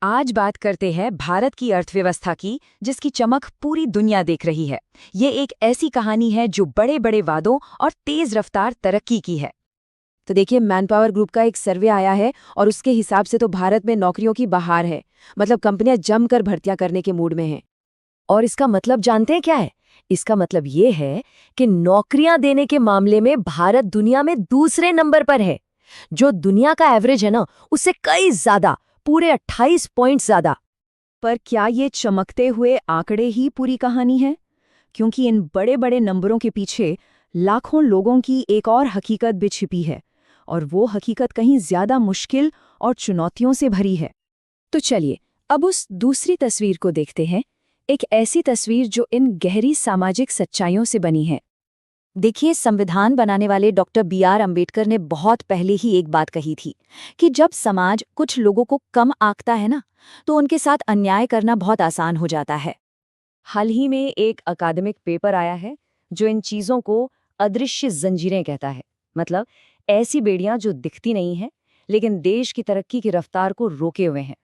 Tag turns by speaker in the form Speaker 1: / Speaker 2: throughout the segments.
Speaker 1: आज बात करते हैं भारत की अर्थव्यवस्था की, जिसकी चमक पूरी दुनिया देख रही है। ये एक ऐसी कहानी है जो बड़े बड़े वादों और तेज रफ्तार तरक्की की है।
Speaker 2: तो देखिए, मैनपावर ग्रुप का एक सर्वे आया है और उसके हिसाब से तो भारत में नौकरियों की बहार है। मतलब कंपनियां जमकर भर्तियां करने के मूड में हैं। और इसका मतलब जानते हैं क्या है? इसका मतलब ये है कि नौकरियां देने के मामले में भारत दुनिया में दूसरे नंबर पर है। जो दुनिया का एवरेज है ना, उससे कई ज्यादा, पूरे 28 पॉइंट ज्यादा।
Speaker 3: पर क्या ये चमकते हुए आंकड़े ही पूरी कहानी है? क्योंकि इन बड़े बड़े नंबरों के पीछे लाखों लोगों की एक और हकीकत भी छिपी है, और वो हकीकत कहीं ज्यादा मुश्किल और चुनौतियों से भरी है।
Speaker 2: तो चलिए अब उस दूसरी तस्वीर को देखते हैं, एक ऐसी तस्वीर जो इन गहरी सामाजिक सच्चाइयों से बनी है। देखिए, संविधान बनाने वाले डॉक्टर B.R. अम्बेडकर ने बहुत पहले ही एक बात कही थी कि जब समाज कुछ लोगों को कम आंकता है ना, तो उनके साथ अन्याय करना बहुत आसान हो जाता है। हाल ही में एक अकादमिक पेपर आया है जो इन चीज़ों को अदृश्य जंजीरें कहता है। मतलब ऐसी बेड़ियां जो दिखती नहीं हैं, लेकिन देश की तरक्की की रफ्तार को रोके हुए हैं।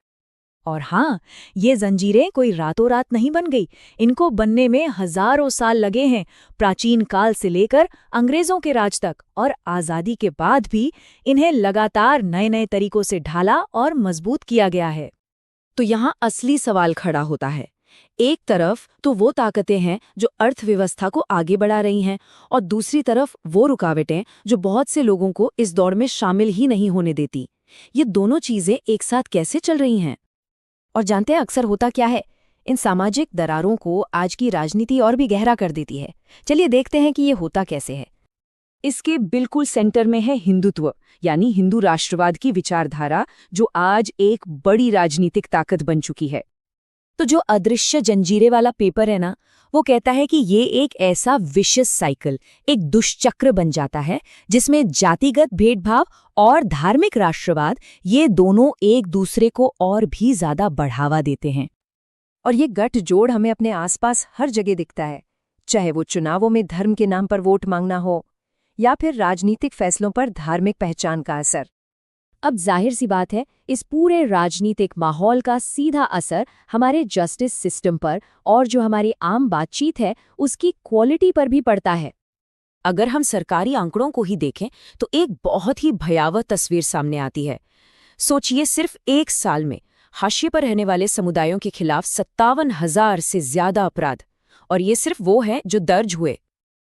Speaker 3: और हाँ, ये जंजीरें कोई रातों रात नहीं बन गई। इनको बनने में हजारों साल लगे हैं, प्राचीन काल से लेकर अंग्रेजों के राज तक, और आज़ादी के बाद भी इन्हें लगातार नए नए तरीकों से ढाला और मजबूत किया गया है।
Speaker 2: तो यहाँ असली सवाल खड़ा होता है। एक तरफ तो वो ताकतें हैं जो अर्थव्यवस्था को आगे बढ़ा रही हैं, और दूसरी तरफ वो रुकावटें जो बहुत से लोगों को इस दौड़ में शामिल ही नहीं होने देती। ये दोनों चीजें एक साथ कैसे चल रही हैं? और जानते हैं अक्सर होता क्या है? इन सामाजिक दरारों को आज की राजनीति और भी गहरा कर देती है। चलिए देखते हैं कि ये होता कैसे है। इसके बिल्कुल सेंटर में है हिंदुत्व, यानी हिंदू राष्ट्रवाद की विचारधारा, जो आज एक बड़ी राजनीतिक ताकत बन चुकी है। तो जो अदृश्य जंजीरें वाला पेपर है ना, वो कहता है कि ये एक ऐसा विशियस साइकिल, एक दुष्चक्र बन जाता है जिसमें जातिगत भेदभाव और धार्मिक राष्ट्रवाद, ये दोनों एक दूसरे को और भी ज्यादा बढ़ावा देते हैं। और ये गठजोड़ हमें अपने आसपास हर जगह दिखता है, चाहे वो चुनावों में धर्म के नाम पर वोट मांगना हो या फिर राजनीतिक फैसलों पर धार्मिक पहचान का असर। अब जाहिर सी बात है, इस पूरे राजनीतिक माहौल का सीधा असर हमारे जस्टिस सिस्टम पर और जो हमारी आम बातचीत है उसकी क्वालिटी पर भी पड़ता है। अगर हम सरकारी आंकड़ों को ही देखें तो एक बहुत ही भयावह तस्वीर सामने आती है। सोचिए, सिर्फ एक साल में हाशिए पर रहने वाले समुदायों के खिलाफ 57,000 से ज्यादा अपराध, और ये सिर्फ वो हैं जो दर्ज हुए।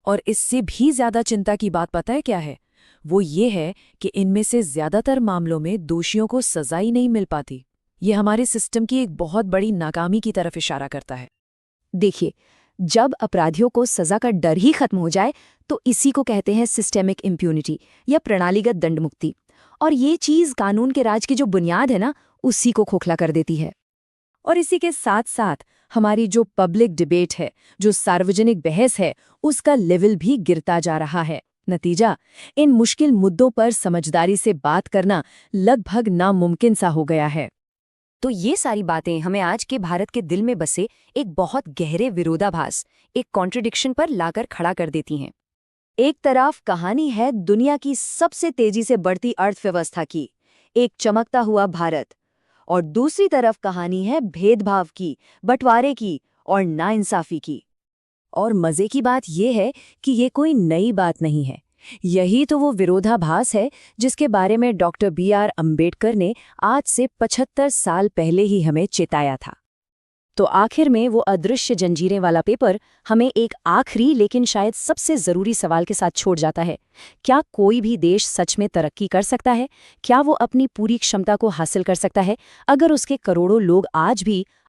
Speaker 2: और इससे भी ज्यादा चिंता की बात पता है क्या है? वो ये है कि इनमें से ज्यादातर मामलों में दोषियों को सजा ही नहीं मिल पाती। ये हमारे सिस्टम की एक बहुत बड़ी नाकामी की तरफ इशारा करता है। देखिए, जब अपराधियों को सजा का डर ही खत्म हो जाए तो इसी को कहते हैं सिस्टेमिक इम्प्यूनिटी या प्रणालीगत दंडमुक्ति। और ये चीज कानून के राज की जो बुनियाद है ना, उसी को खोखला कर देती है। और इसी के साथ साथ हमारी जो पब्लिक डिबेट है, जो सार्वजनिक बहस है, उसका लेवल भी गिरता जा रहा है। नतीजा, इन मुश्किल मुद्दों पर समझदारी से बात करना लगभग नामुमकिन सा हो गया है। तो ये सारी बातें हमें आज के भारत के दिल में बसे एक बहुत गहरे विरोधाभास, एक कॉन्ट्रडिक्शन पर लाकर खड़ा कर देती हैं। एक तरफ कहानी है दुनिया की सबसे तेजी से बढ़ती अर्थव्यवस्था की, एक चमकता हुआ भारत, और दूसरी तरफ कहानी है भेदभाव की, बंटवारे की और नाइंसाफी की। और मजे की बात यह है कि ये कोई नई बात नहीं है। यही तो वो विरोधाभास है जिसके बारे में डॉक्टर B.R. अम्बेडकर ने आज से 75 साल पहले ही हमें चेताया था। तो आखिर में वो अदृश्य जंजीरें वाला पेपर हमें एक आखिरी लेकिन शायद सबसे जरूरी सवाल के साथ छोड़ जाता है। क्या कोई भी देश सच में तरक्की कर सकता है? क्या वो अपनी पूरी क्षमता को हासिल कर सकता है अगर उसके करोड़ों लोग आज भी